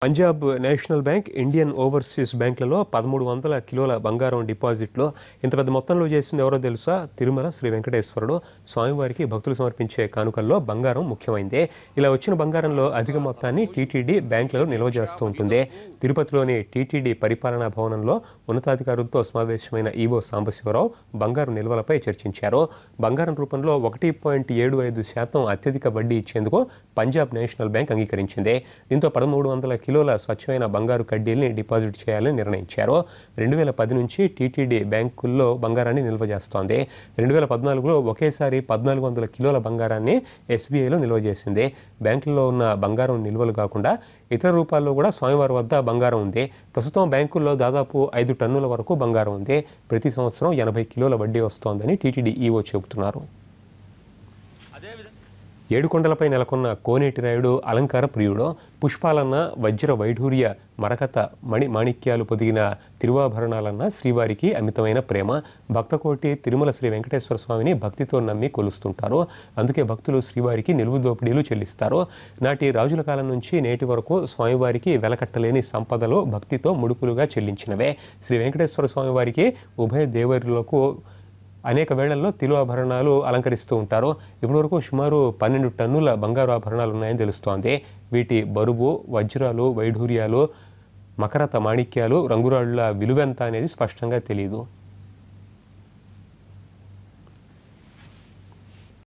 Punjab national bank, Indian overseas బ్యాంకులలో 1300 కిలోల బంగారం డిపాజిట్లో ఇంత పెద్ద మొత్తంలో చేసింది ఎవరో తెలుసా? తిరుమల శ్రీ వెంకటేశ్వరుడు. స్వామివారికి భక్తులు సమర్పించే కానుకల్లో బంగారం ముఖ్యమైందే. ఇలా వచ్చిన బంగారంలో అధిక మొత్తాన్ని టీటీడీ బ్యాంకులలో నిల్వ చేస్తూ ఉంటుంది. తిరుపతిలోని టీటీడీ పరిపాలనా భవనంలో ఉన్నతాధికారులతో సమావేశమైన ఈవో సాంబశివరావు బంగారు నిల్వలపై చర్చించారు. బంగారం రూపంలో 1.75% అత్యధిక వడ్డీ ఇచ్చేందుకు పంజాబ్ నేషనల్ బ్యాంక్ అంగీకరించింది. దీంతో 1300 కిలోల స్వచ్ఛమైన బంగారు కడ్డీల్ని డిపాజిట్ చేయాలని నిర్ణయించారు. 2010 నుంచి టీటీడీ బ్యాంకుల్లో బంగారాన్ని నిల్వ చేస్తోంది. 2014లో ఒకేసారి 1400 కిలోల బంగారాన్ని ఎస్బీఐలో నిల్వ చేసింది. బ్యాంకుల్లో ఉన్న బంగారం నిల్వలు కాకుండా ఇతర రూపాల్లో కూడా స్వామివారి వద్ద బంగారం ఉంది. ప్రస్తుతం బ్యాంకుల్లో దాదాపు 5 టన్నుల వరకు బంగారం ఉంది. ప్రతి సంవత్సరం 80 కిలోల వడ్డీ వస్తోందని టీటీడీ ఈవో చెబుతున్నారు. ఏడుకొండలపై నెలకొన్న కోనేటి రాయుడు అలంకార ప్రియుడు. పుష్పాలన్న, వజ్ర వైఢూర్య, మరకత, మాణిక్యాలు పొదిగిన తిరువాభరణాలన్న శ్రీవారికి అమితమైన ప్రేమ. భక్తకోటి తిరుమల శ్రీ వెంకటేశ్వర స్వామిని భక్తితో నమ్మి కొలుస్తుంటారు. అందుకే భక్తులు శ్రీవారికి నిలువు దోపిడీలు చెల్లిస్తారు. నాటి రాజుల కాలం నుంచి నేటి వరకు స్వామివారికి వెలకట్టలేని సంపదలు భక్తితో ముడుపులుగా చెల్లించినవే. శ్రీ వెంకటేశ్వర స్వామివారికి ఉభయ దేవరులకు అనేక వేళల్లో తిరువాభరణాలు అలంకరిస్తూ ఉంటారు. ఇప్పటివరకు సుమారు 12 టన్నుల బంగారు ఆభరణాలు ఉన్నాయని తెలుస్తోంది. వీటి బరువు, వజ్రాలు, వైఢూర్యాలు, మకరత, మాణిక్యాలు, రంగురాళ్ల విలువెంత అనేది స్పష్టంగా తెలియదు.